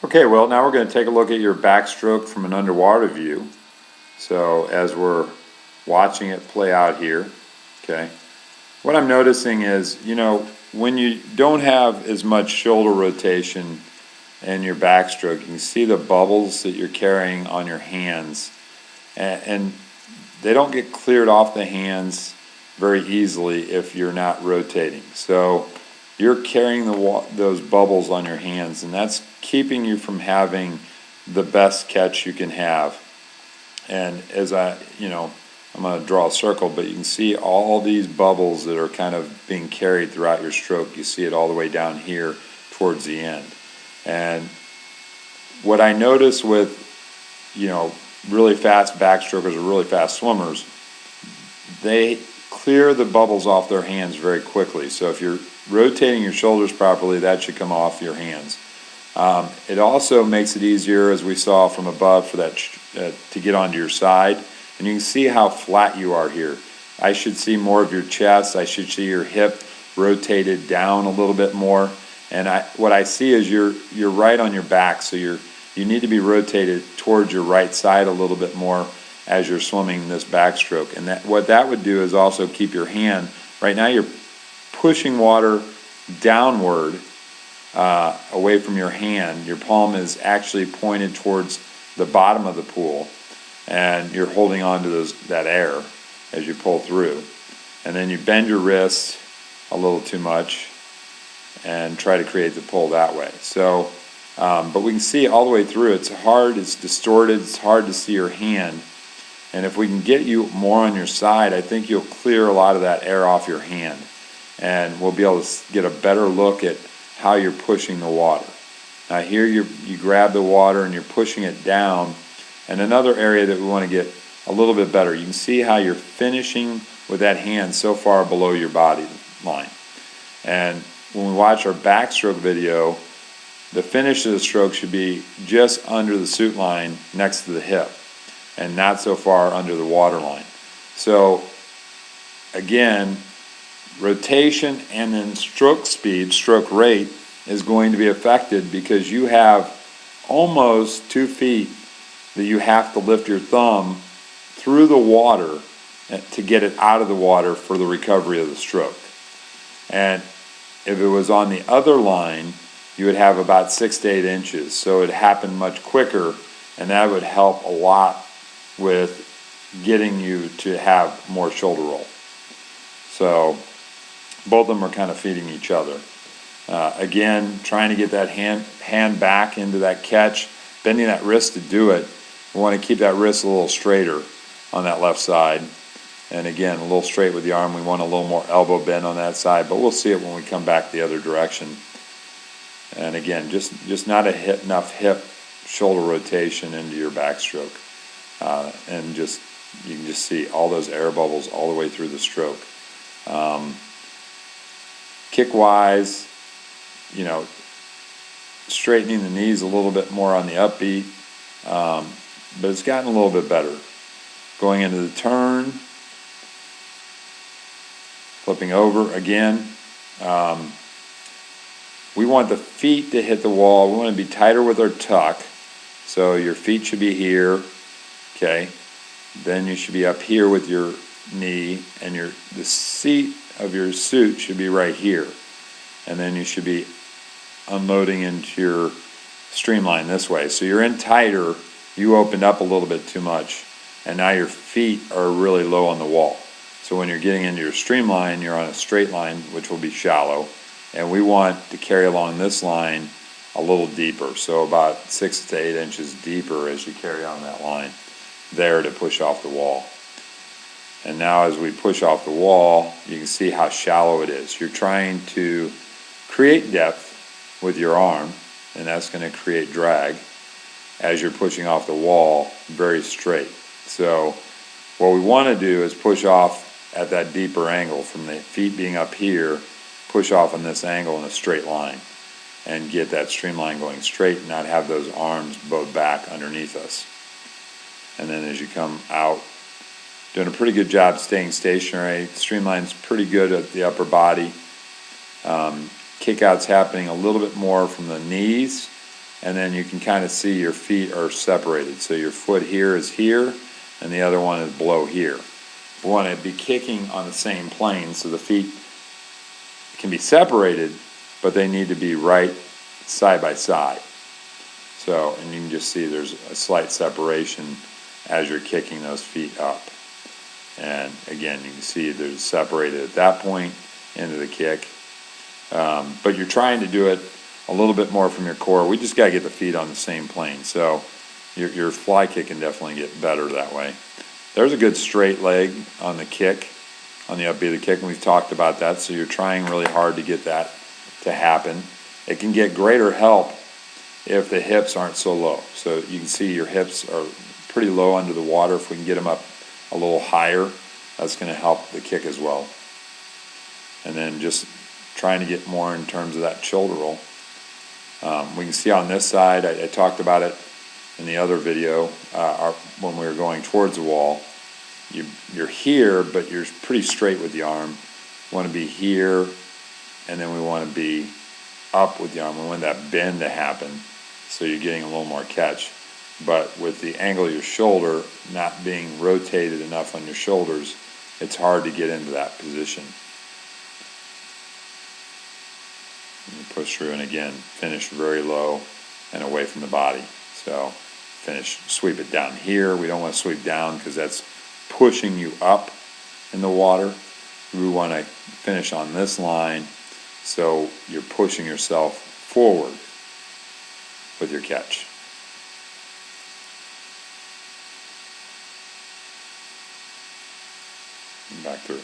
Okay, well now we're going to take a look at your backstroke from an underwater view. So as we're watching it play out here, okay, what I'm noticing is, when you don't have as much shoulder rotation in your backstroke, you can see the bubbles that you're carrying on your hands, and they don't get cleared off the hands very easily if you're not rotating. So you're carrying those bubbles on your hands, and that's keeping you from having the best catch you can have. And as I'm going to draw a circle, but you can see all these bubbles that are kind of being carried throughout your stroke. You see it all the way down here towards the end. And what I notice with, really fast backstrokers or really fast swimmers, they clear the bubbles off their hands very quickly. So if you're rotating your shoulders properly, that should come off your hands. It also makes it easier, as we saw from above, for that to get onto your side. And you can see how flat you are here. I should see more of your chest. I should see your hip rotated down a little bit more. And what I see is you're right on your back, so you need to be rotated towards your right side a little bit more as you're swimming this backstroke. And what that would do is also keep your hand, right now you're pushing water downward away from your hand. Your palm is actually pointed towards the bottom of the pool, and you're holding on to that air as you pull through. And then you bend your wrist a little too much and try to create the pull that way. So, but we can see all the way through. It's hard, it's distorted, it's hard to see your hand. And if we can get you more on your side, I think you'll clear a lot of that air off your hand. And we'll be able to get a better look at how you're pushing the water. Now here you grab the water and you're pushing it down. And another area that we want to get a little bit better, you can see how you're finishing with that hand so far below your body line. And when we watch our backstroke video, the finish of the stroke should be just under the suit line next to the hip and not so far under the water line. So again, rotation and then stroke speed, stroke rate, is going to be affected because you have almost 2 feet that you have to lift your thumb through the water to get it out of the water for the recovery of the stroke. And if it was on the other line, you would have about 6 to 8 inches. So it happened much quicker, and that would help a lot with getting you to have more shoulder roll. So both of them are kind of feeding each other. Again, trying to get that hand back into that catch, bending that wrist to do it. We want to keep that wrist a little straighter on that left side. And again, a little straight with the arm. We want a little more elbow bend on that side, but we'll see it when we come back the other direction. And again, just not enough hip shoulder rotation into your backstroke. And you can just see all those air bubbles all the way through the stroke. Kick-wise, straightening the knees a little bit more on the upbeat, but it's gotten a little bit better. Going into the turn, flipping over again. We want the feet to hit the wall. We want to be tighter with our tuck. So your feet should be here, okay? Then you should be up here with your knee, and the seat of your suit should be right here. And then you should be unloading into your streamline this way. So you're in tighter, you opened up a little bit too much, and now your feet are really low on the wall. So when you're getting into your streamline, you're on a straight line, which will be shallow, and we want to carry along this line a little deeper, so about 6 to 8 inches deeper as you carry on that line there to push off the wall. And now as we push off the wall, you can see how shallow it is. You're trying to create depth with your arm, and that's going to create drag as you're pushing off the wall very straight. So what we want to do is push off at that deeper angle from the feet being up here, push off on this angle in a straight line and get that streamline going straight and not have those arms bowed back underneath us. And then as you come out, doing a pretty good job staying stationary. Streamline's pretty good at the upper body. Kick out's happening a little bit more from the knees and then you can kind of see your feet are separated. So your foot here is here, and the other one is below here. We want to be kicking on the same plane, so the feet can be separated, but they need to be right side by side. So, and you can just see there's a slight separation as you're kicking those feet up. And again, you can see they're separated at that point into the kick. But you're trying to do it a little bit more from your core. We just got to get the feet on the same plane. So your fly kick can definitely get better that way. There's a good straight leg on the kick, on the upbeat of the kick, and we've talked about that. So you're trying really hard to get that to happen. It can get greater help if the hips aren't so low. So you can see your hips are pretty low under the water. If we can get them up a little higher, that's going to help the kick as well. And then just trying to get more in terms of that shoulder roll. We can see on this side, I talked about it in the other video, when we were going towards the wall. You're here, but you're pretty straight with the arm. You want to be here, and then we want to be up with the arm. We want that bend to happen, so you're getting a little more catch. But with the angle of your shoulder not being rotated enough on your shoulders, it's hard to get into that position. And you push through, and again, finish very low and away from the body. So finish, sweep it down here. We don't want to sweep down because that's pushing you up in the water. We want to finish on this line, so you're pushing yourself forward with your catch. Back through.